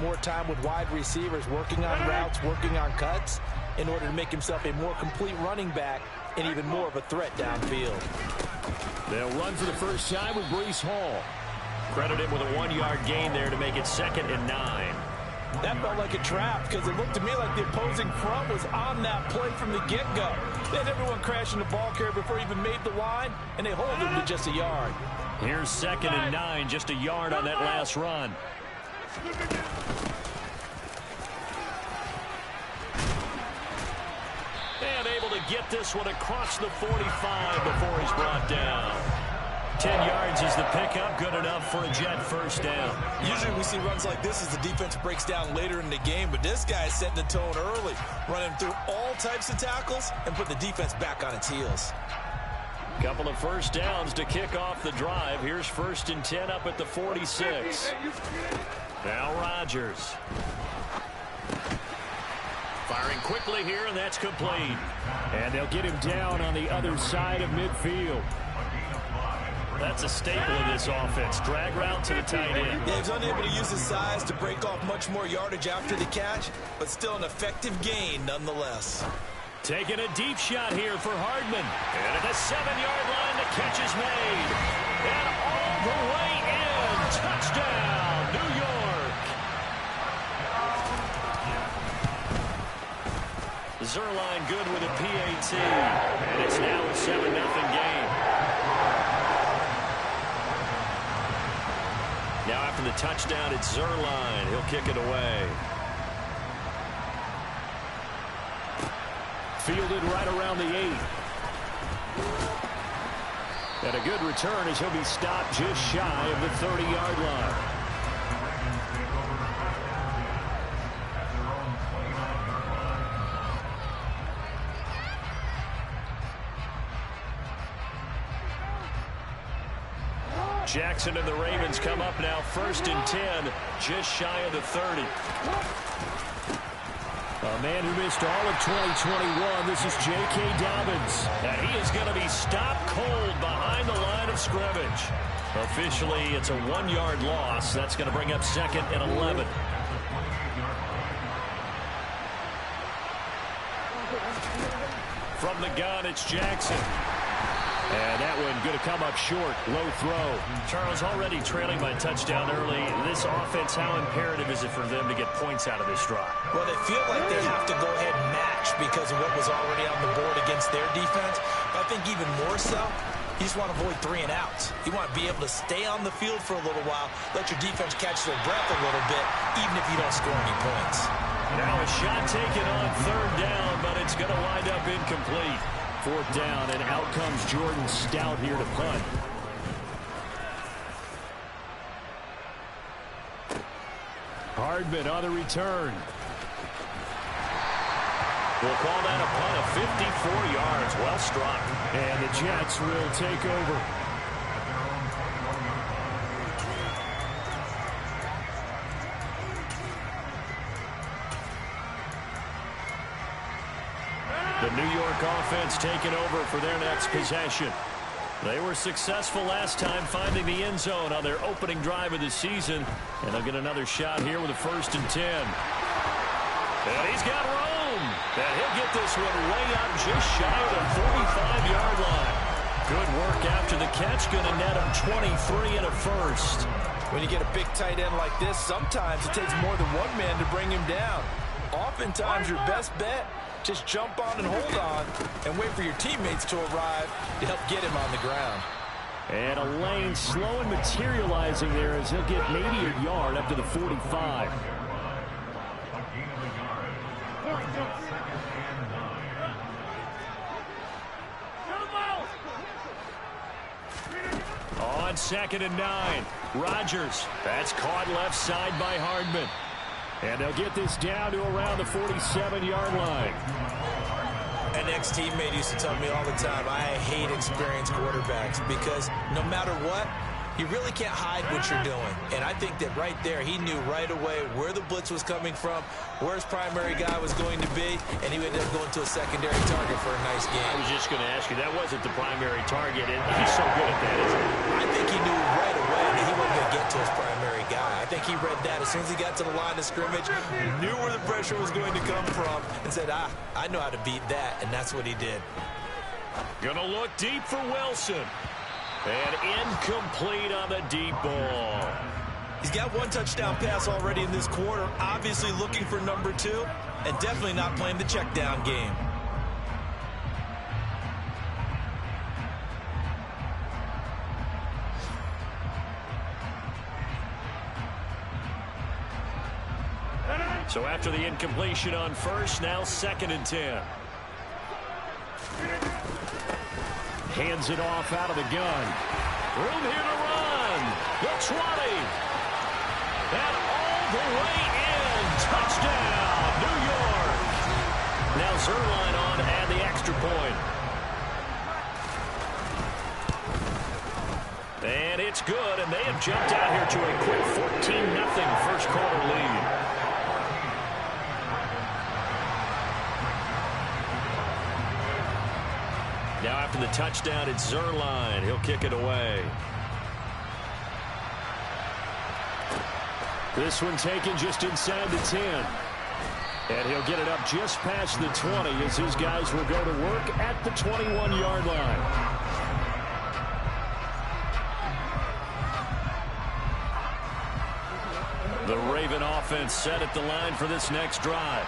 more time with wide receivers, working on routes, working on cuts, in order to make himself a more complete running back and even more of a threat downfield. They'll run for the first time with Breece Hall. Credit him with a 1-yard gain there to make it 2nd and 9. That felt like a trap because it looked to me like the opposing front was on that play from the get-go. They had everyone crashing the ball carrier before he even made the line, and they hold him to just a yard. Here's 2nd and 9, just a yard on that last run. And able to get this one across the 45 before he's brought down. 10 yards is the pickup, good enough for a Jet first down. Usually we see runs like this as the defense breaks down later in the game, but this guy is setting the tone early, running through all types of tackles and put the defense back on its heels. Couple of first downs to kick off the drive. Here's 1st and 10 up at the 46. Now Rodgers. Firing quickly here, and that's complete. And they'll get him down on the other side of midfield. That's a staple of this offense. Drag route to the tight end. Yeah, he's unable to use his size to break off much more yardage after the catch, but still an effective gain nonetheless. Taking a deep shot here for Hardman. And at the 7-yard line, the catch is made. And all the way in. Touchdown, New York. Zuerlein good with a PAT. And it's now a 7-0 game. Now after the touchdown, it's Zuerlein. He'll kick it away. Fielded right around the 8. And a good return as he'll be stopped just shy of the 30-yard line. Jackson and the Ravens come up now 1st and 10, just shy of the 30. A man who missed all of 2021, this is J.K. Dobbins. And he is going to be stopped cold behind the line of scrimmage. Officially, it's a 1-yard loss. That's going to bring up 2nd and 11. From the gun, it's Jackson. And that one going to come up short. Low throw. Charles already trailing by touchdown early. This offense, how imperative is it for them to get points out of this drive? Well, they feel like they have to go ahead and match because of what was already on the board against their defense. But I think even more so, you just want to avoid 3 and outs. You want to be able to stay on the field for a little while, let your defense catch their breath a little bit, even if you don't score any points. Now a shot taken on 3rd down, but it's going to wind up incomplete. 4th down, and out comes Jordan Stout here to punt. Hardman on the return. We'll call that a punt of 54 yards. Well struck. And the Jets will take over. The New York offense taking over for their next possession. They were successful last time finding the end zone on their opening drive of the season. And they'll get another shot here with a 1st and 10. And he's got room. And he'll get this one way up just shy of the 45-yard line. Good work after the catch. Going to net him 23 and a first. When you get a big tight end like this, sometimes it takes more than one man to bring him down. Oftentimes your best bet, just jump on and hold on and wait for your teammates to arrive to help get him on the ground. And a lane slow and materializing there as he'll get maybe a yard up to the 45. On 2nd and 9, Rodgers. That's caught left side by Hardman. And they'll get this down to around the 47-yard line. An ex-teammate used to tell me all the time, I hate experienced quarterbacks because no matter what, you really can't hide what you're doing. And I think that right there, he knew right away where the blitz was coming from, where his primary guy was going to be, and he would end up going to a secondary target for a nice game. I was just going to ask you, that wasn't the primary target, and he's so good at that, isn't he? I think he knew right away that he wasn't going to get to to his primary guy. I think he read that as soon as he got to the line of scrimmage, knew where the pressure was going to come from, and said, I know how to beat that, and that's what he did. Gonna look deep for Wilson. And incomplete on the deep ball. He's got one touchdown pass already in this quarter, obviously looking for number 2, and definitely not playing the check down game. So after the incompletion on first, now 2nd and 10. Hands it off out of the gun. Room here to run. The 20. And all the way in. Touchdown, New York. Now Zuerlein on to add the extra point. And it's good, and they have jumped out here to a quick 14-0 first quarter lead. Now after the touchdown, it's Zuerlein. He'll kick it away. This one taken just inside the 10. And he'll get it up just past the 20 as his guys will go to work at the 21-yard line. The Raven offense set at the line for this next drive.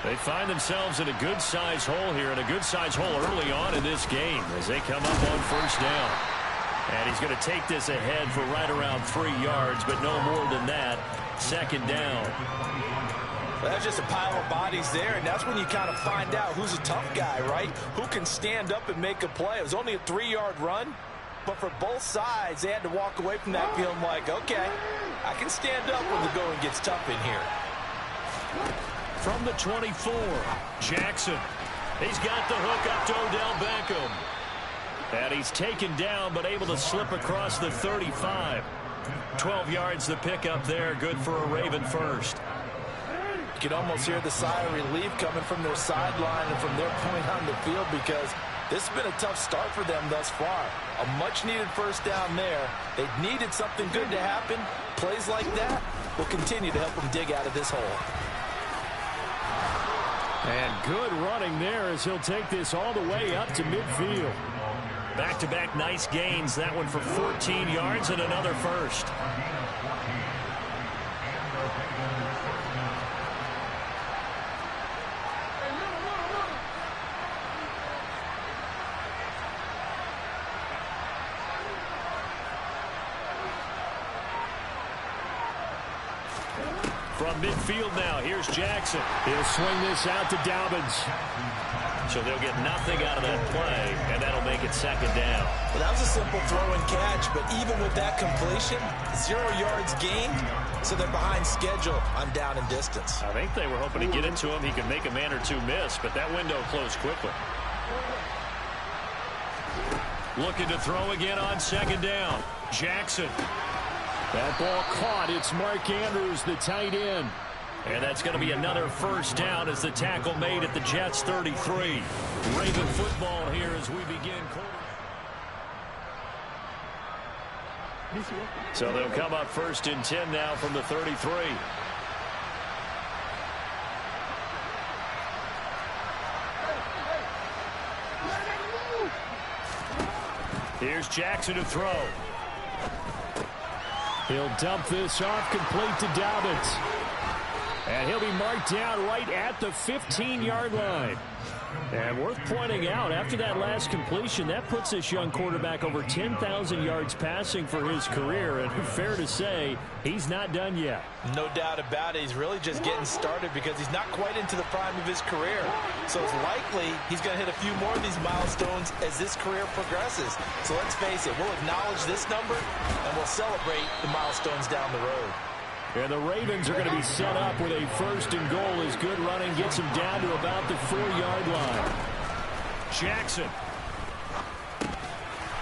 They find themselves in a good-sized hole here, and a good-sized hole early on in this game as they come up on first down. And he's going to take this ahead for right around 3 yards, but no more than that. 2nd down. Well, that's just a pile of bodies there, and that's when you kind of find out who's a tough guy, right? Who can stand up and make a play. It was only a 3-yard run, but for both sides, they had to walk away from that feeling like, okay, I can stand up when the going gets tough in here. From the 24, Jackson. He's got the hook up to Odell Beckham. And he's taken down, but able to slip across the 35. 12 yards the pickup there. Good for a Raven first. You can almost hear the sigh of relief coming from their sideline and from their point on the field, because this has been a tough start for them thus far. A much-needed first down there. They needed something good to happen. Plays like that will continue to help them dig out of this hole. And good running there as he'll take this all the way up to midfield. Back-to-back nice gains. That one for 14 yards and another first. From midfield now, here's Jackson. He'll swing this out to Dobbins. So they'll get nothing out of that play, and that'll make it 2nd down. Well, that was a simple throw and catch, but even with that completion, 0 yards gained, so they're behind schedule on down and distance. I think they were hoping to get it to him. He could make a man or two miss, but that window closed quickly. Looking to throw again on 2nd down. Jackson. That ball caught. It's Mark Andrews, the tight end. And that's going to be another first down as the tackle made at the Jets' 33. Raven football here as we begin quarter. So they'll come up 1st and 10 now from the 33. Here's Jackson to throw. He'll dump this off complete to Dobbins. And he'll be marked down right at the 15-yard line. And worth pointing out, after that last completion, that puts this young quarterback over 10,000 yards passing for his career. And fair to say, he's not done yet. No doubt about it. He's really just getting started because he's not quite into the prime of his career. So it's likely he's going to hit a few more of these milestones as this career progresses. So let's face it, we'll acknowledge this number and we'll celebrate the milestones down the road. And the Ravens are going to be set up with a 1st and goal as good running gets him down to about the 4-yard line. Jackson.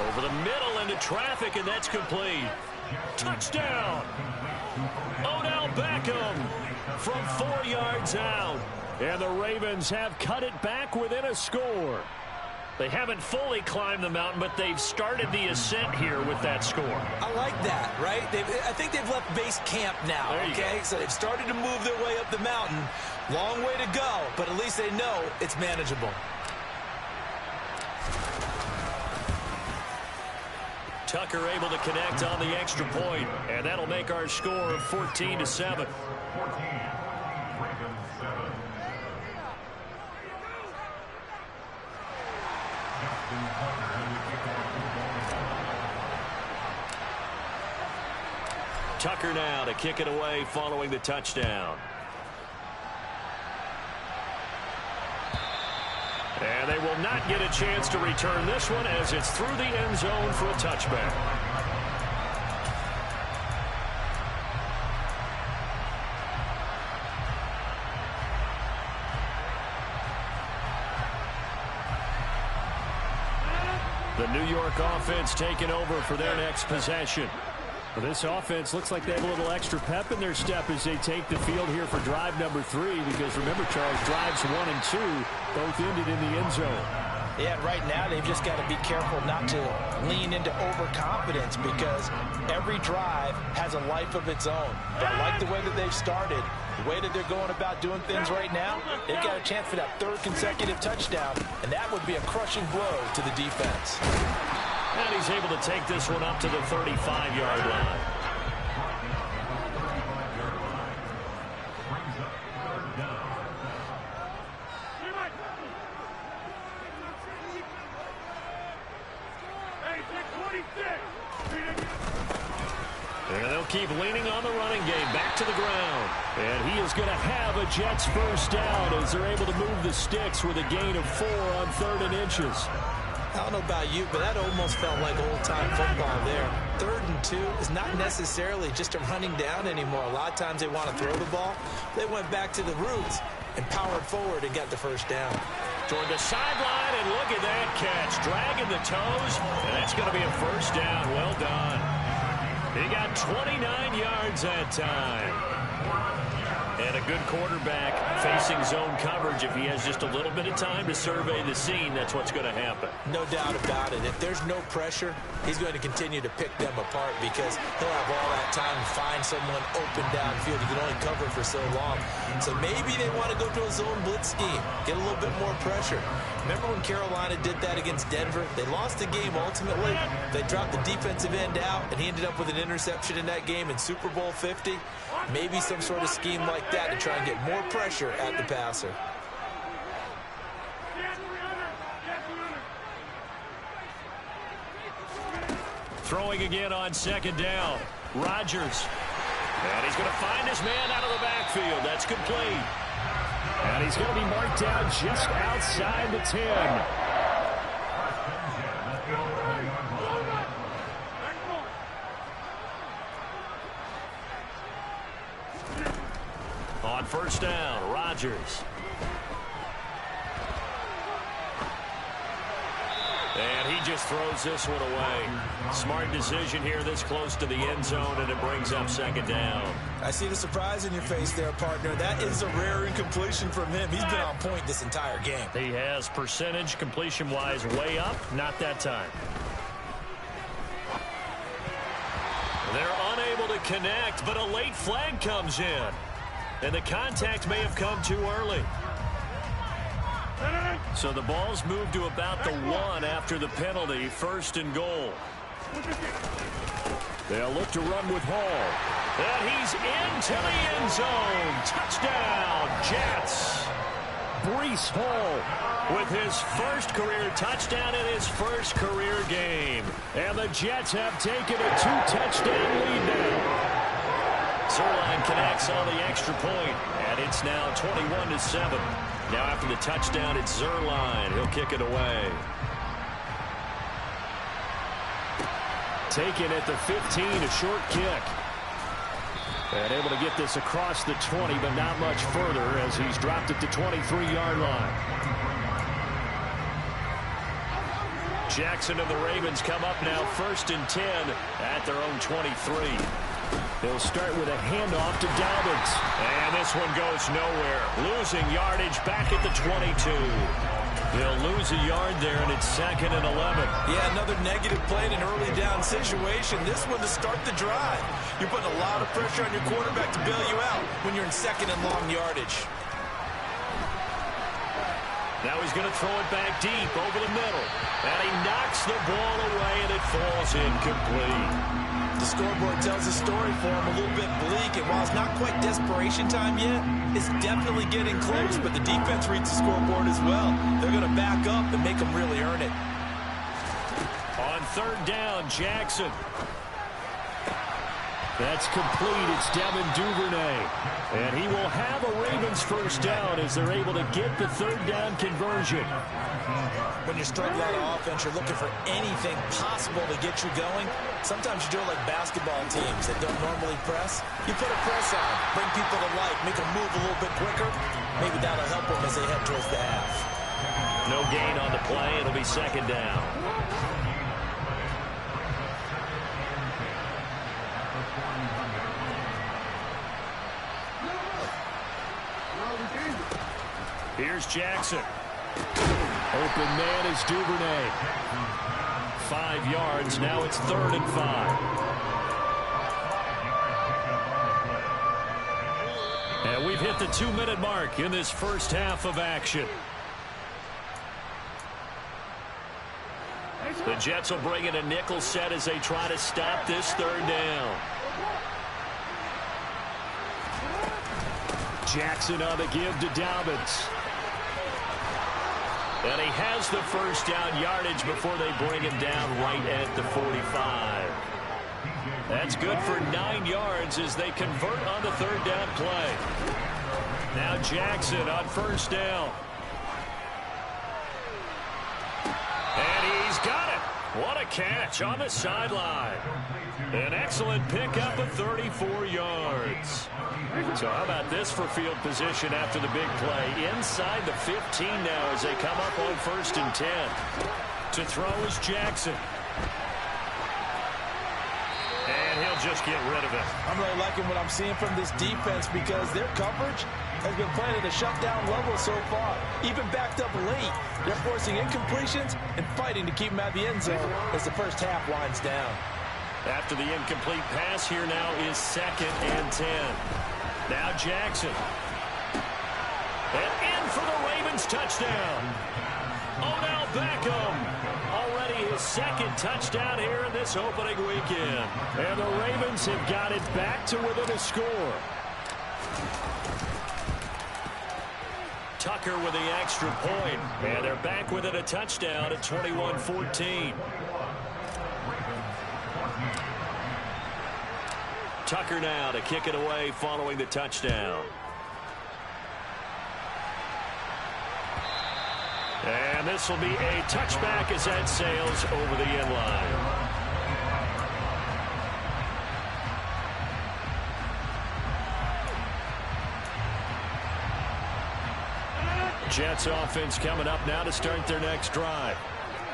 Over the middle into traffic, and that's complete. Touchdown! Odell Beckham from 4 yards out. And the Ravens have cut it back within a score. They haven't fully climbed the mountain, but they've started the ascent here with that score. I like that, right? I think they've left base camp now, okay? So they've started to move their way up the mountain. Long way to go, but at least they know it's manageable. Tucker able to connect on the extra point, and that'll make our score 14-7. Tucker now to kick it away following the touchdown. And they will not get a chance to return this one as it's through the end zone for a touchback. The New York offense taking over for their next possession. Well, this offense looks like they have a little extra pep in their step as they take the field here for drive number 3, because remember, Charles, drives 1 and 2 both ended in the end zone. Yeah, right now they've just got to be careful not to lean into overconfidence, because every drive has a life of its own. But I like the way that they've started, the way that they're going about doing things right now. They've got a chance for that 3rd consecutive touchdown, and that would be a crushing blow to the defense. And he's able to take this one up to the 35-yard line. And they'll keep leaning on the running game back to the ground. And he is going to have a Jets first down as they're able to move the sticks with a gain of 4 on 3rd and inches. I don't know about you, but that almost felt like old-time football there. 3rd and 2 is not necessarily just a running down anymore. A lot of times they want to throw the ball. They went back to the roots and powered forward and got the first down. Toward the sideline, and look at that catch. Dragging the toes, and that's going to be a first down. Well done. He got 29 yards that time. And a good quarterback facing zone coverage. If he has just a little bit of time to survey the scene, that's what's going to happen. No doubt about it. If there's no pressure, he's going to continue to pick them apart, because he'll have all that time to find someone open downfield. He can only cover for so long. So maybe they want to go to a zone blitz scheme, get a little bit more pressure. Remember when Carolina did that against Denver? They lost the game ultimately. They dropped the defensive end out, and he ended up with an interception in that game in Super Bowl 50. Maybe some sort of scheme like that to try and get more pressure at the passer. Throwing again on 2nd down. Rodgers. And he's going to find his man out of the backfield. That's complete. And he's going to be marked down just outside the 10. On 1st down, Rodgers. And he just throws this one away. Smart decision here this close to the end zone, and it brings up 2nd down. I see the surprise in your face there, partner. That is a rare incompletion from him. He's been on point this entire game. He has percentage completion-wise way up, not that time. They're unable to connect, but a late flag comes in. And the contact may have come too early. So the ball's moved to about the 1 after the penalty, 1st and goal. They'll look to run with Hall. And he's into the end zone. Touchdown, Jets. Breece Hall with his first career touchdown in his first career game. And the Jets have taken a 2-touchdown lead now. Zuerlein connects on the extra point, and it's now 21-7. Now after the touchdown, it's Zuerlein. He'll kick it away. Taken at the 15, a short kick. And able to get this across the 20, but not much further as he's dropped at the 23-yard line. Jackson and the Ravens come up now 1st and 10 at their own 23. They'll start with a handoff to Dobbins. And this one goes nowhere. Losing yardage back at the 22. He'll lose a yard there, and it's 2nd and 11. Yeah, another negative play in an early down situation. This one to start the drive. You're putting a lot of pressure on your quarterback to bail you out when you're in 2nd and long yardage. Now he's going to throw it back deep over the middle. And he knocks the ball away, and it falls incomplete. The scoreboard tells a story for him, a little bit bleak, and while it's not quite desperation time yet, it's definitely getting close, but the defense reads the scoreboard as well. They're going to back up and make them really earn it. On 3rd down, Jackson. That's complete. It's Devin Duvernay. And he will have a Ravens first down as they're able to get the 3rd down conversion. When you're struggling on offense, you're looking for anything possible to get you going. Sometimes you do it like basketball teams that don't normally press. You put a press on, bring people to life, make them move a little bit quicker. Maybe that'll help them as they head towards the half. No gain on the play. It'll be 2nd down. Here's Jackson. Open man is Duvernay. 5 yards. Now it's 3rd and 5. And we've hit the 2-minute mark in this first half of action. The Jets will bring in a nickel set as they try to stop this 3rd down. Jackson on the give to Dobbins. And he has the first down yardage before they bring him down right at the 45. That's good for 9 yards as they convert on the 3rd down play. Now Jackson on 1st down. And he's got it. What a catch on the sideline. An excellent pickup of 34 yards. So how about this for field position after the big play? Inside the 15 now as they come up on 1st and 10. To throw is Jackson. And he'll just get rid of it. I'm really liking what I'm seeing from this defense because their coverage has been playing at a shutdown level so far. Even backed up late, they're forcing incompletions and fighting to keep them out of the end zone as the first half winds down. After the incomplete pass, here now is 2nd and 10. Now Jackson. And in for the Ravens touchdown. Odell Beckham. Already his 2nd touchdown here in this opening weekend. And the Ravens have got it back to within a score. Tucker with the extra point. And they're back within a touchdown at 21-14. Tucker now to kick it away following the touchdown. And this will be a touchback as that sails over the end line. Jets offense coming up now to start their next drive.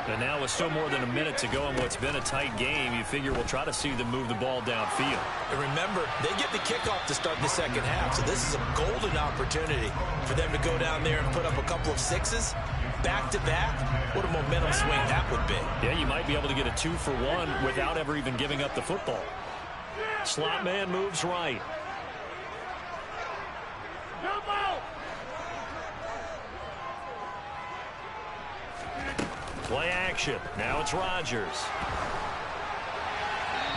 And now with still more than a minute to go in what's been a tight game, you figure we'll try to see them move the ball downfield. And remember, they get the kickoff to start the second half, so this is a golden opportunity for them to go down there and put up a couple of sixes back-to-back. What a momentum swing that would be. Yeah, you might be able to get a 2-for-1 without ever even giving up the football. Slot man moves right. Play action. Now it's Rodgers.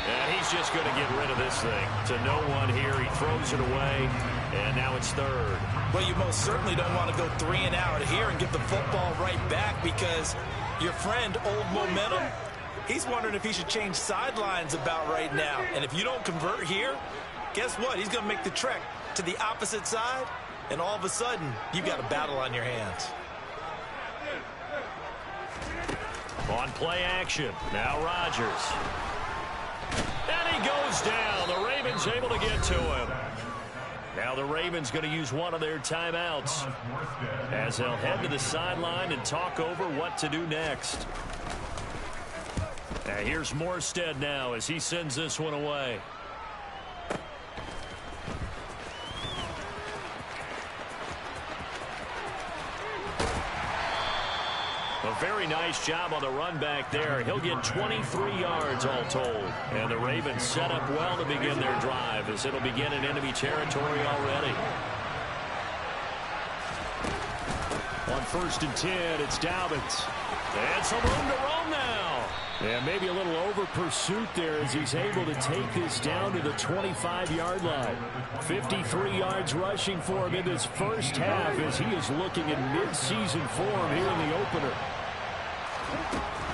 And he's just going to get rid of this thing. To no one here. He throws it away. And now it's 3rd. Well, you most certainly don't want to go 3 and out here and get the football right back because your friend, Old Momentum, he's wondering if he should change sidelines about right now. And if you don't convert here, guess what? He's going to make the trek to the opposite side. And all of a sudden, you've got a battle on your hands. On play action, now Rodgers. And he goes down. The Ravens able to get to him. Now the Ravens going to use one of their timeouts as they'll head to the sideline and talk over what to do next. And here's Morstead now as he sends this one away. A very nice job on the run back there. He'll get 23 yards all told. And the Ravens set up well to begin their drive as it'll begin in enemy territory already. On 1st and 10, it's Dobbins. And some room to roam now. And maybe a little over pursuit there as he's able to take this down to the 25-yard line. 53 yards rushing for him in this first half as he is looking in mid-season form here in the opener.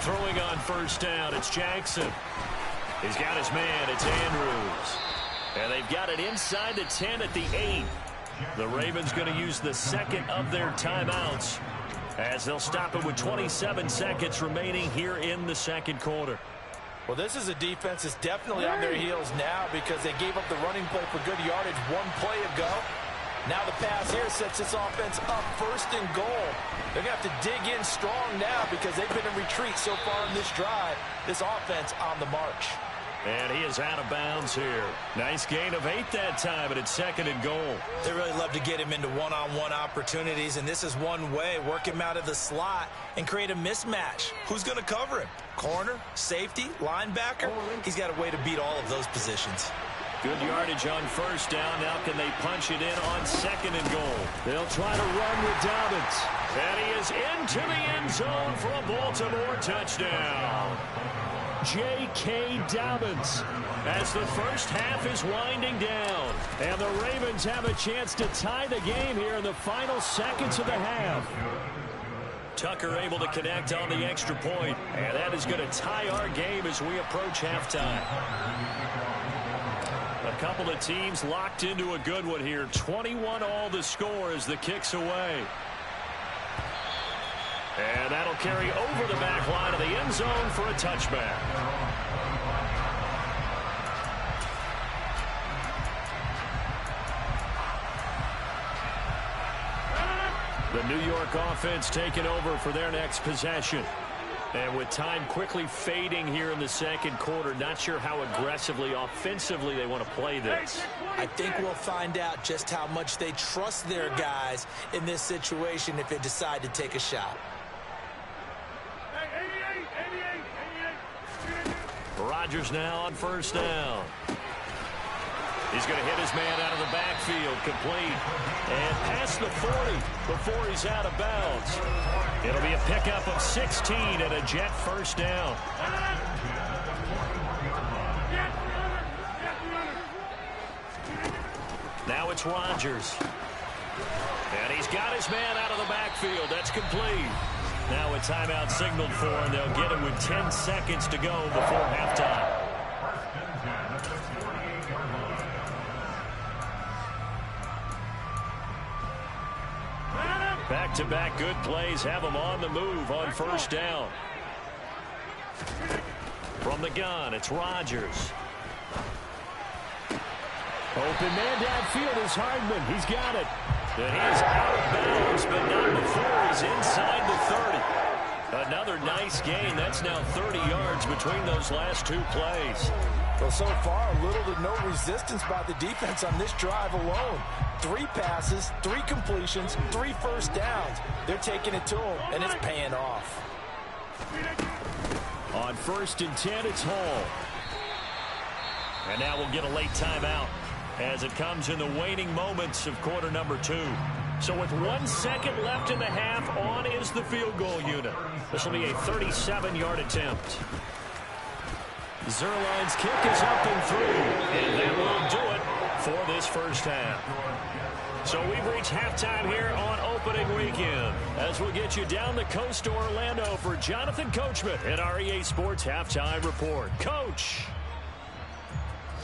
Throwing on 1st down, it's Jackson. He's got his man, it's Andrews. And they've got it inside the 10 at the 8. The Ravens going to use the second of their timeouts as they'll stop it with 27 seconds remaining here in the second quarter. Well, this is a defense that's definitely on their heels now because they gave up the running play for good yardage one play ago. Now the pass here sets this offense up 1st and goal. They're going to have to dig in strong now because they've been in retreat so far in this drive. This offense on the march. And he is out of bounds here. Nice gain of 8 that time, but it's 2nd and goal. They really love to get him into one-on-one opportunities, and this is one way. Work him out of the slot and create a mismatch. Who's going to cover him? Corner, safety, linebacker? He's got a way to beat all of those positions. Good yardage on 1st down. Now can they punch it in on 2nd and goal? They'll try to run with Dobbins. And he is into the end zone for a Baltimore touchdown. J.K. Dobbins as the first half is winding down. And the Ravens have a chance to tie the game here in the final seconds of the half. Tucker able to connect on the extra point. And that is going to tie our game as we approach halftime. A couple of teams locked into a good one here. 21 all the score as the kick's away. And that'll carry over the back line of the end zone for a touchback. The New York offense taking over for their next possession. And with time quickly fading here in the second quarter, not sure how aggressively, offensively they want to play this. I think we'll find out just how much they trust their guys in this situation if they decide to take a shot. Rodgers now on 1st down. He's going to hit his man out of the backfield, complete. And past the 40 before he's out of bounds. It'll be a pickup of 16 and a Jet 1st down. Now it's Rodgers. And he's got his man out of the backfield. That's complete. Now a timeout signaled for, and they'll get it with 10 seconds to go before halftime. Back-to-back good plays have them on the move on 1st down. From the gun, it's Rodgers. Open man downfield is Hardman. He's got it. And he is out of bounds, but not before he's inside the 30. Another nice gain. That's now 30 yards between those last 2 plays. Well, so far, little to no resistance by the defense on this drive alone. 3 passes, 3 completions, 3 first downs. They're taking it to them, and it's paying off. On 1st and 10, it's Hall. And now we'll get a late timeout as it comes in the waning moments of quarter number 2. So with 1 second left in the half, on is the field goal unit. This will be a 37-yard attempt. Zuerlein's kick is up and through, and that will do it for this first half. So we've reached halftime here on opening weekend as we'll get you down the coast to Orlando for Jonathan Coachman at our EA Sports Halftime Report. Coach!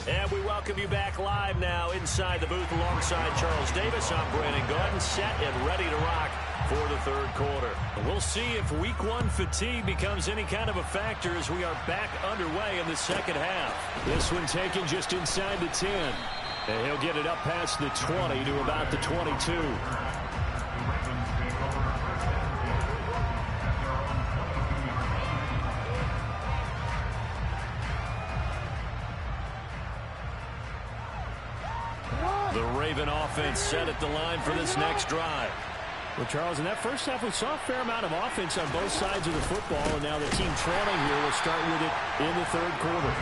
And we welcome you back live now inside the booth alongside Charles Davis. I'm Brandon Gaudin, set and ready to rock for the third quarter. We'll see if week 1 fatigue becomes any kind of a factor as we are back underway in the second half. This one taken just inside the 10. And he'll get it up past the 20 to about the 22. The Raven offense set at the line for this next drive. Well, Charles, in that first half, we saw a fair amount of offense on both sides of the football, and now the team trailing here will start with it in the third quarter.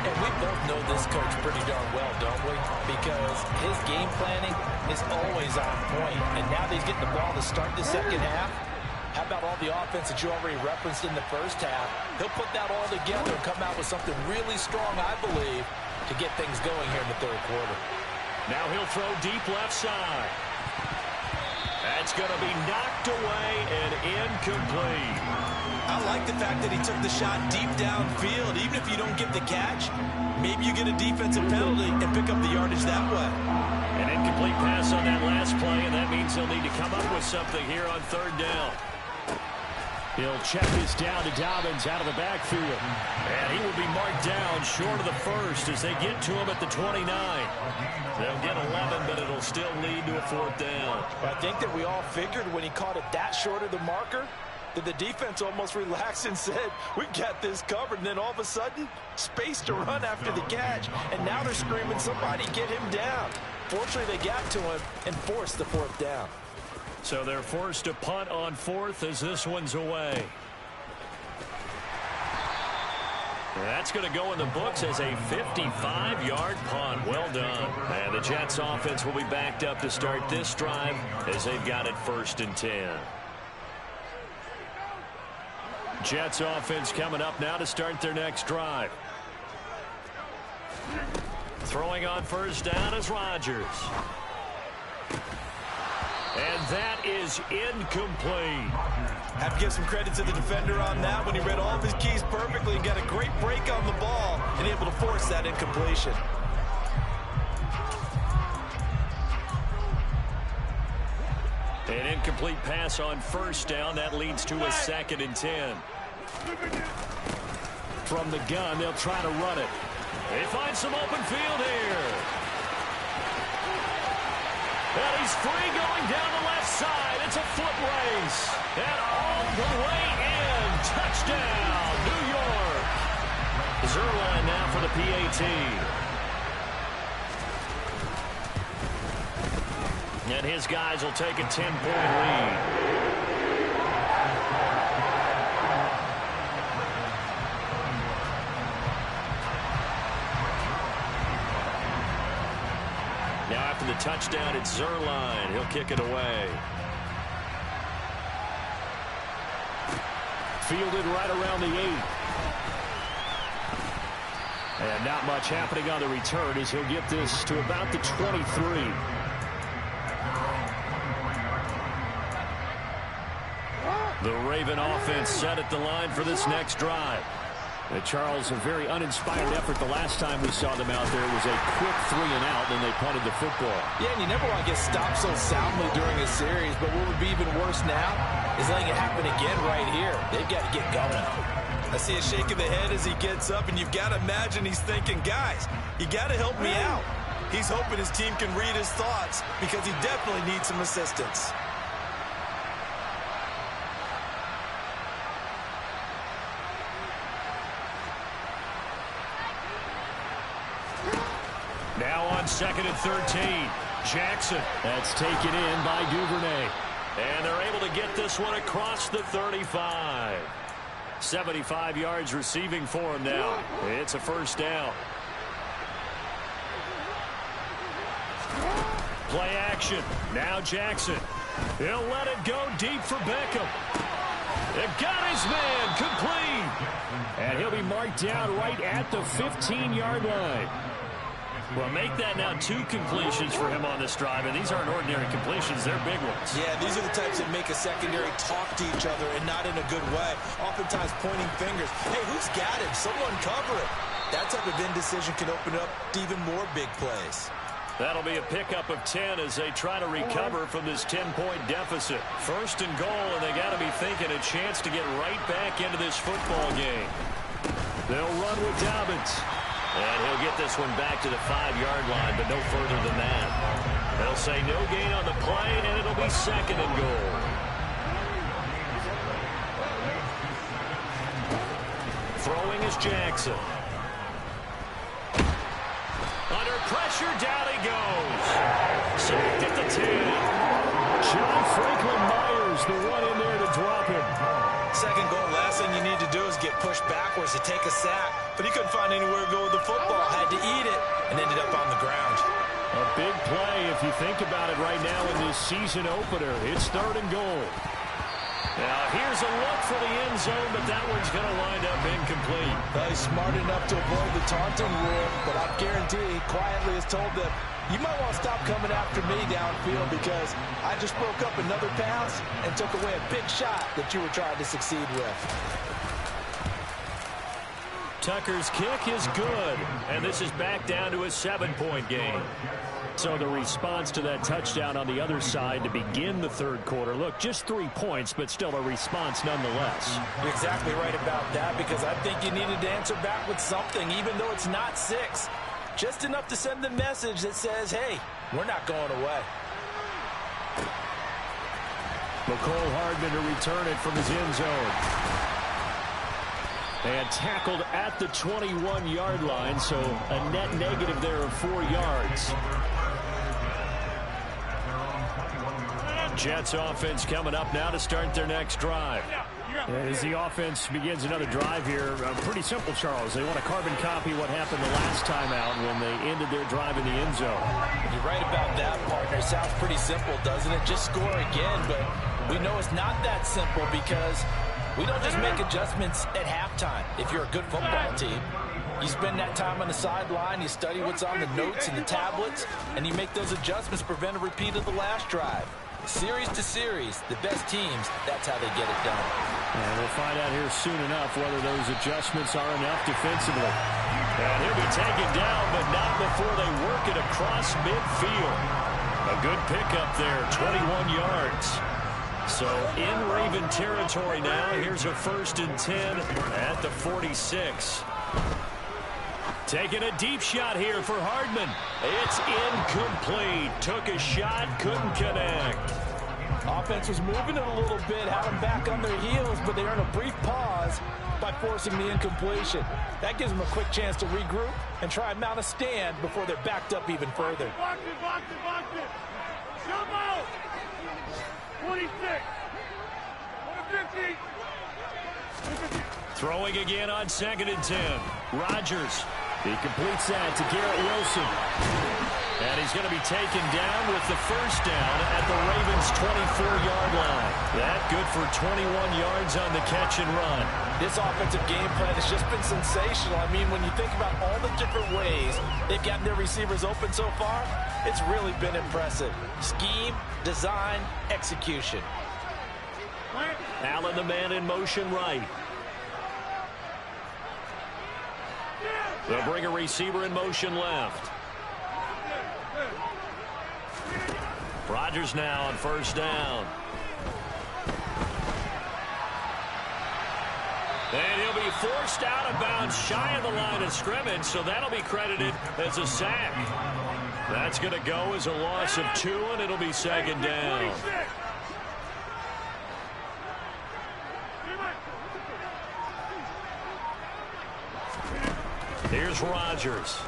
And we both know this coach pretty darn well, don't we? Because his game planning is always on point. And now that he's getting the ball to start the second half, how about all the offense that you already referenced in the first half? He'll put that all together and come out with something really strong, I believe, to get things going here in the third quarter. Now he'll throw deep left side. That's going to be knocked away and incomplete. I like the fact that he took the shot deep downfield. Even if you don't get the catch, maybe you get a defensive penalty and pick up the yardage that way. An incomplete pass on that last play, and that means he'll need to come up with something here on third down. He'll check this down to Dobbins out of the backfield. And he will be marked down short of the first as they get to him at the 29. They'll get 11, but it'll still lead to a fourth down. I think that we all figured when he caught it that short of the marker that the defense almost relaxed and said, we got this covered. And then all of a sudden, space to run after the catch. And now they're screaming, somebody get him down. Fortunately, they got to him and forced the fourth down. So they're forced to punt on fourth as this one's away. That's going to go in the books as a 55-yard punt. Well done. And the Jets offense will be backed up to start this drive as they've got it 1st and 10. Jets offense coming up now to start their next drive. Throwing on first down is Rodgers. And that is incomplete. Have to give some credit to the defender on that when he read all of his keys perfectly and got a great break on the ball and able to force that incompletion. An incomplete pass on first down. That leads to a 2nd and 10. From the gun, they'll try to run it. They find some open field here. And he's free going down the left side. It's a foot race. And all the way in. Touchdown, New York. Zuerlein now for the PAT. And his guys will take a 10-point lead. Now after the touchdown, it's Zuerlein. He'll kick it away. Fielded right around the 8. And not much happening on the return as he'll get this to about the 23. The Raven offense set at the line for this next drive. Charles, a very uninspired effort the last time we saw them out there. It was a quick 3 and out, then they punted the football. Yeah, and you never want to get stopped so soundly during a series, but what would be even worse now is letting it happen again right here. They've got to get going. I see a shake of the head as he gets up, and you've got to imagine he's thinking, guys, you got to help me out. He's hoping his team can read his thoughts because he definitely needs some assistance. Now on 2nd and 13. Jackson. That's taken in by Duvernay. And they're able to get this one across the 35. 75 yards receiving for him now. It's a first down. Play action. Now Jackson. He'll let it go deep for Beckham. They've got his man complete. And he'll be marked down right at the 15-yard line. Well, make that now 2 completions for him on this drive, and these aren't ordinary completions. They're big ones. Yeah, these are the types that make a secondary talk to each other and not in a good way. Oftentimes pointing fingers. Hey, who's got him? Someone cover it. That type of indecision can open up to even more big plays. That'll be a pickup of 10 as they try to recover from this 10-point deficit. 1st and goal, and they got to be thinking a chance to get right back into this football game. They'll run with Dobbins. And he'll get this one back to the 5-yard line, but no further than that. They'll say no gain on the play, and it'll be 2nd and goal. Throwing is Jackson. Under pressure, down he goes. Sacked at the 10. John Franklin push backwards to take a sack, but he couldn't find anywhere to go with the football. Had to eat it and ended up on the ground. A big play if you think about it right now in this season opener. It's 3rd and goal. Now here's a look for the end zone, but that one's going to wind up incomplete. Well, he's smart enough to avoid the taunting rule, but I guarantee he quietly has told them, you might want to stop coming after me downfield because I just broke up another pass and took away a big shot that you were trying to succeed with. Tucker's kick is good, and this is back down to a 7-point game. So the response to that touchdown on the other side to begin the 3rd quarter. Look, just 3 points, but still a response nonetheless. You're exactly right about that because I think you needed to answer back with something, even though it's not 6. Just enough to send the message that says, hey, we're not going away. Mecole Hardman to return it from his end zone. And tackled at the 21-yard line, so a net negative there of 4 yards. Jets offense coming up now to start their next drive. As the offense begins another drive here, pretty simple, Charles. They want to carbon copy what happened the last time out when they ended their drive in the end zone. You're right about that, partner. Sounds pretty simple, doesn't it? Just score again, but we know it's not that simple because we don't just make adjustments at halftime if you're a good football team. You spend that time on the sideline, you study what's on the notes and the tablets, and you make those adjustments to prevent a repeat of the last drive. Series to series, the best teams, that's how they get it done. And we'll find out here soon enough whether those adjustments are enough defensively. And he'll be taken down, but not before they work it across midfield. A good pickup there, 21 yards. So in Raven territory now, here's a 1st and 10 at the 46. Taking a deep shot here for Hardman. It's incomplete. Took a shot, couldn't connect. Offense was moving it a little bit, had them back on their heels, but they earned a brief pause by forcing the incompletion. That gives them a quick chance to regroup and try and mount a stand before they're backed up even further. Box it. Jump out. 26. 50. Throwing again on 2nd and 10. Rodgers. He completes that to Garrett Wilson. And he's going to be taken down with the 1st down at the Ravens' 24-yard line. That good for 21 yards on the catch and run. This offensive game plan has just been sensational. I mean, when you think about all the different ways they've gotten their receivers open so far, it's really been impressive. Scheme, design, execution. Allen the man in motion right. They'll bring a receiver in motion left. Rodgers now on 1st down. And he'll be forced out of bounds shy of the line of scrimmage, so that'll be credited as a sack. That's going to go as a loss of 2, and it'll be 2nd down. Here's Rodgers.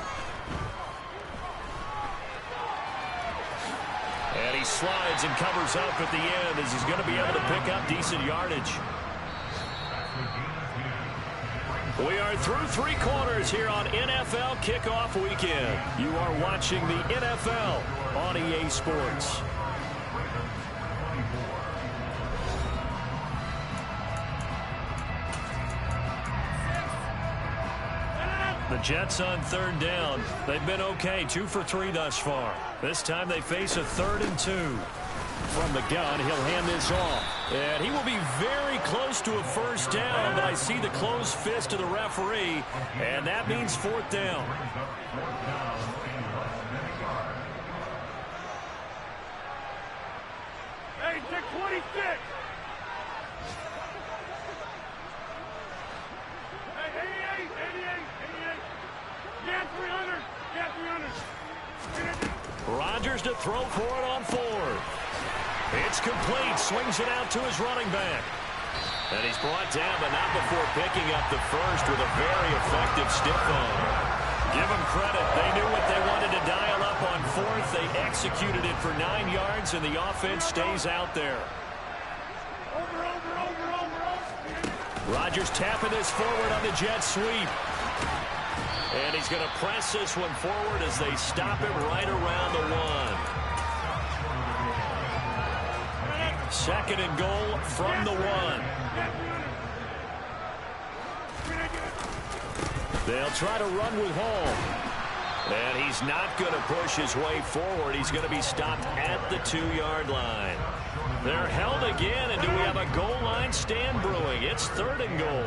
And he slides and covers up at the end as he's going to be able to pick up decent yardage. We are through 3 quarters here on NFL Kickoff Weekend. You are watching the NFL on EA Sports. The Jets on 3rd down. They've been okay, 2 for 3 thus far. This time they face a 3rd and 2. From the gun, he'll hand this off. And he will be very close to a 1st down, but I see the closed fist of the referee, and that means 4th down. Hey, check 26. Hey, 88. Yeah, 300. Rodgers to throw for it on 4th. It's complete. Swings it out to his running back. And he's brought down, but not before picking up the 1st with a very effective stiff arm. Give them credit. They knew what they wanted to dial up on 4th. They executed it for 9 yards, and the offense stays out there. Rodgers tapping this forward on the jet sweep. And he's going to press this one forward as they stop him right around the 1. Second and goal from the 1. They'll try to run with Hall. And he's not going to push his way forward. He's going to be stopped at the 2-yard line. They're held again, and do we have a goal line stand brewing? It's third and goal.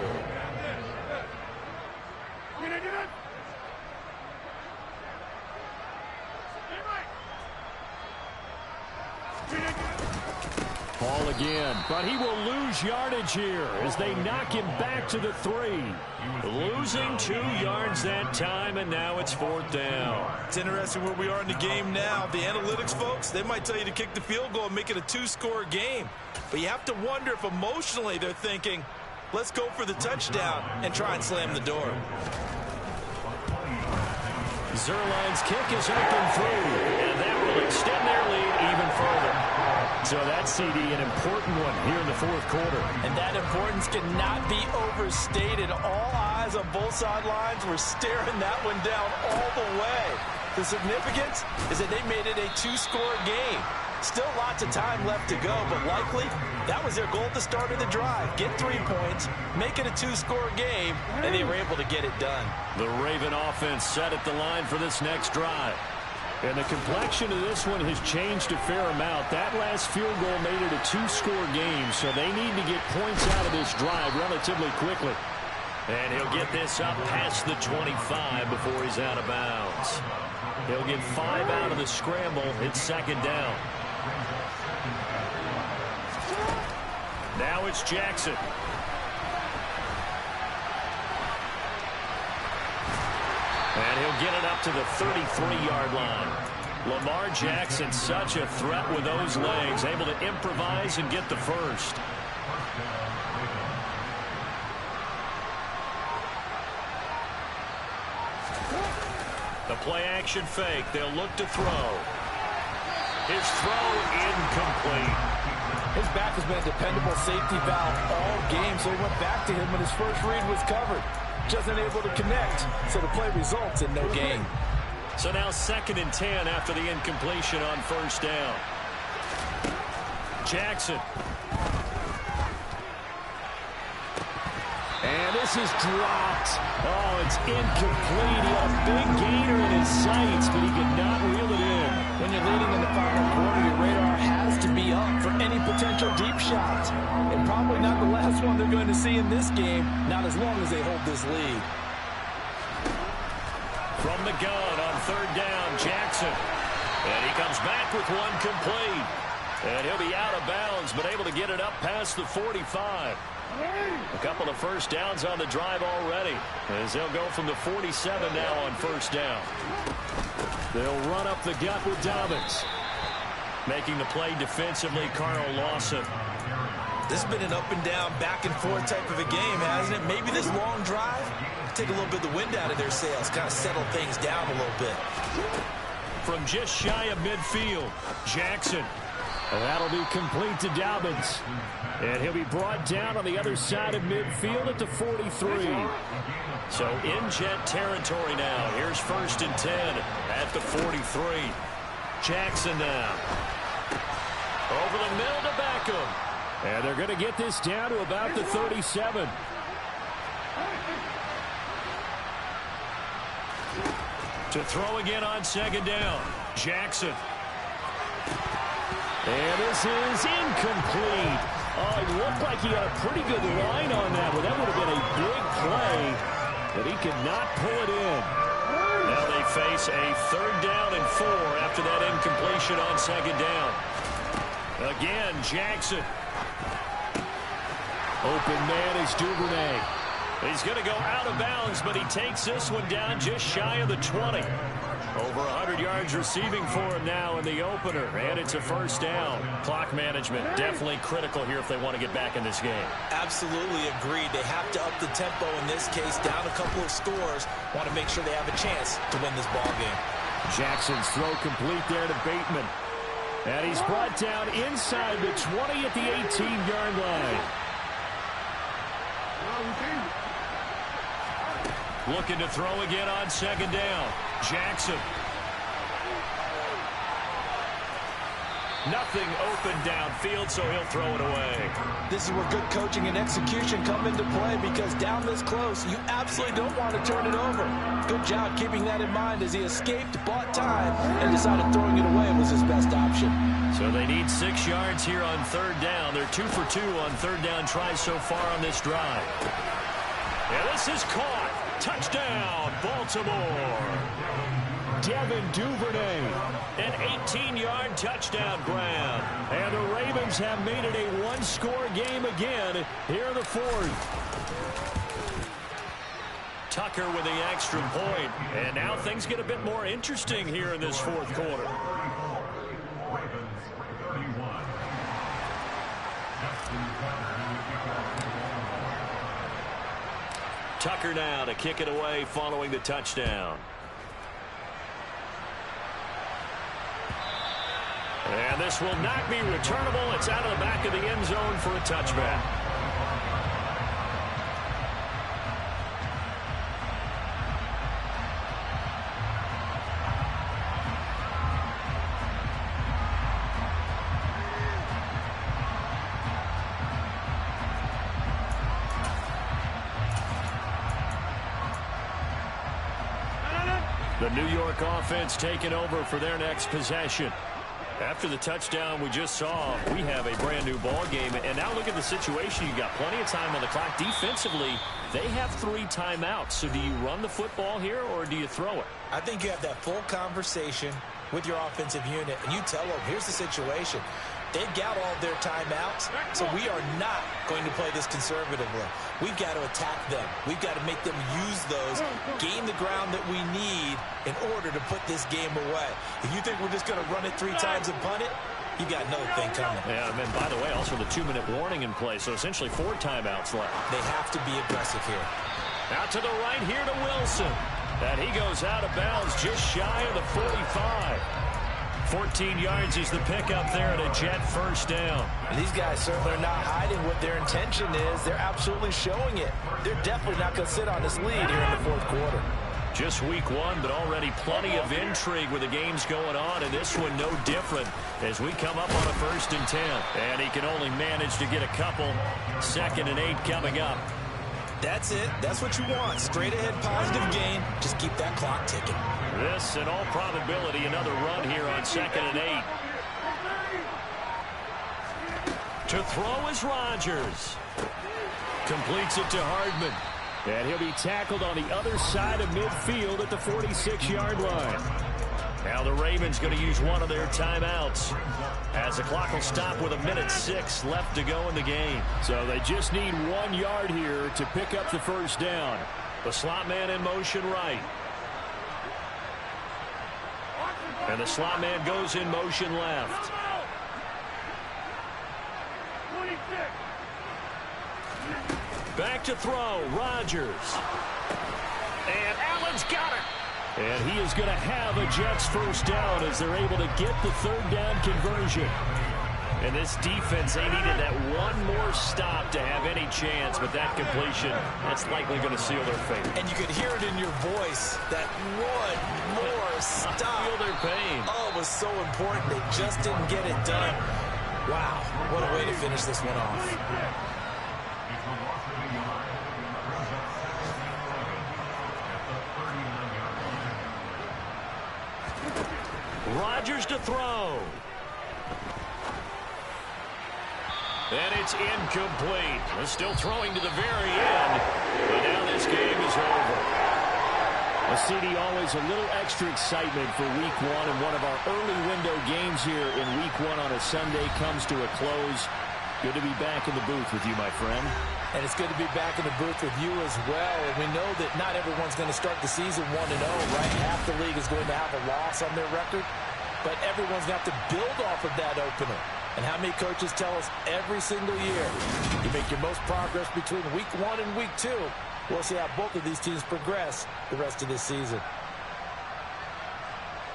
Hall again, but he will lose yardage here as they knock him back to the 3. Losing 2 yards that time, and now it's fourth down. It's interesting where we are in the game now. The analytics folks, they might tell you to kick the field goal and make it a 2-score game. But you have to wonder if emotionally they're thinking, let's go for the touchdown and try and slam the door. Zuerlein's kick is open through, and that will extend their lead even further. So that's, CD, an important one here in the fourth quarter. And that importance cannot be overstated. All eyes on both sidelines were staring that one down all the way. The significance is that they made it a 2-score game. Still lots of time left to go, but likely that was their goal at the start of the drive. Get 3 points, make it a 2-score game, and they were able to get it done. The Raven offense set at the line for this next drive. And the complexion of this one has changed a fair amount. That last field goal made it a 2-score game, so they need to get points out of this drive relatively quickly. And he'll get this up past the 25 before he's out of bounds. He'll get 5 out of the scramble. It's second down. Now it's Jackson. And he'll get it up to the 33-yard line. Lamar Jackson, such a threat with those legs, able to improvise and get the first. The play-action fake. They'll look to throw. His throw incomplete. His back has been a dependable safety valve all game, so he went back to him when his first read was covered. Just unable to connect, so the play results in no gain. So now 2nd and 10 after the incompletion on first down. Jackson. And this is dropped. Oh, it's incomplete. He had a big gainer in his sights, but he could not reel it in. When you're leading in the final quarter, your radar has to be up for any potential deep shots. And probably not the last one they're going to see in this game, not as long as they hold this lead. From the gun on third down, Jackson. And he comes back with one complete. And he'll be out of bounds, but able to get it up past the 45. A couple of first downs on the drive already, as they'll go from the 47 now on first down. They'll run up the gut with Dobbins. Making the play defensively, Carl Lawson. This has been an up and down, back and forth type of a game, hasn't it? Maybe this long drive, take a little bit of the wind out of their sails, kind of settle things down a little bit. From just shy of midfield, Jackson. And that'll be complete to Dobbins. And he'll be brought down on the other side of midfield at the 43. So in jet territory now. Here's 1st and 10 at the 43. Jackson now. Over the middle to Beckham. And they're going to get this down to about the 37. To throw again on 2nd down. Jackson. And this is incomplete. Oh, it looked like he had a pretty good line on that, but that would have been a big play, but he could not pull it in. Now they face a 3rd down and 4 after that incompletion on 2nd down. Again, Jackson. Open man is Duvernay. He's going to go out of bounds, but he takes this one down just shy of the 20. Over 100 yards receiving for him now in the opener, and it's a first down. Clock management definitely critical here if they want to get back in this game. Absolutely agreed. They have to up the tempo in this case, down a couple of scores. Want to make sure they have a chance to win this ball game. Jackson's throw complete there to Bateman. And he's brought down inside the 20 at the 18-yard line. Looking to throw again on second down. Jackson. Nothing open downfield, so he'll throw it away. This is where good coaching and execution come into play, because down this close, you absolutely don't want to turn it over. Good job keeping that in mind as he escaped, bought time, and decided throwing it away was his best option. So they need 6 yards here on third down. They're 2 for 2 on third down tries so far on this drive. And this is caught. Touchdown, Baltimore. Devin Duvernay, an 18-yard touchdown grab. And the Ravens have made it a one-score game again here in the fourth. Tucker with the extra point. And now things get a bit more interesting here in this fourth quarter. Tucker now to kick it away following the touchdown. And this will not be returnable. It's out of the back of the end zone for a touchback. The New York offense taking over for their next possession. After the touchdown we just saw, we have a brand new ball game. And now look at the situation. You got plenty of time on the clock. Defensively, they have 3 timeouts. So do you run the football here or do you throw it? I think you have that full conversation with your offensive unit, and you tell them, here's the situation. They've got all their timeouts, so we are not going to play this conservatively. We've got to attack them. We've got to make them use those, gain the ground that we need in order to put this game away. If you think we're just going to run it 3 times and punt it, you got another thing coming. Yeah, and by the way, also the 2-minute warning in play, so essentially 4 timeouts left. They have to be aggressive here. Out to the right here to Wilson. And he goes out of bounds just shy of the 45. 14 yards is the pickup there at a Jet first down. And these guys certainly are not hiding what their intention is. They're absolutely showing it. They're definitely not going to sit on this lead here in the fourth quarter. Just week 1, but already plenty of intrigue with the games going on, and this one no different as we come up on a 1st and 10. And he can only manage to get a couple. 2nd and 8 coming up. That's it. That's what you want. Straight ahead positive gain. Just keep that clock ticking. This, in all probability, another run here on 2nd and 8. To throw is Rodgers. Completes it to Hardman. And he'll be tackled on the other side of midfield at the 46-yard line. Now the Ravens going to use one of their timeouts, as the clock will stop with 1:06 left to go in the game. So they just need 1 yard here to pick up the first down. The slot man in motion right. And the slot man goes in motion left. 26. Back to throw, Rodgers. And Allen's got it. And he is going to have a Jets first down as they're able to get the 3rd down conversion. And this defense, they needed that one more stop to have any chance, but that completion, that's likely going to seal their fate. And you could hear it in your voice, that one more stop. I feel their pain. Oh, it was so important. They just didn't get it done. Wow, what a way to finish this one off. Rodgers to throw. And it's incomplete. They're still throwing to the very end. But now this game is over. CD, always a little extra excitement for week 1. And one of our early window games here in week 1 on a Sunday comes to a close. Good to be back in the booth with you, my friend. And it's good to be back in the booth with you as well. And we know that not everyone's going to start the season 1-0, right? Half the league is going to have a loss on their record. But everyone's got to build off of that opener. And how many coaches tell us every single year, you make your most progress between week 1 and week 2. We'll see how both of these teams progress the rest of this season.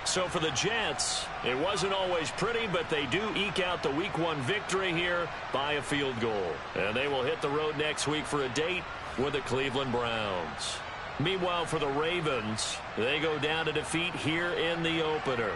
So for the Jets, it wasn't always pretty, but they do eke out the week 1 victory here by a field goal. And they will hit the road next week for a date with the Cleveland Browns. Meanwhile, for the Ravens, they go down to defeat here in the opener.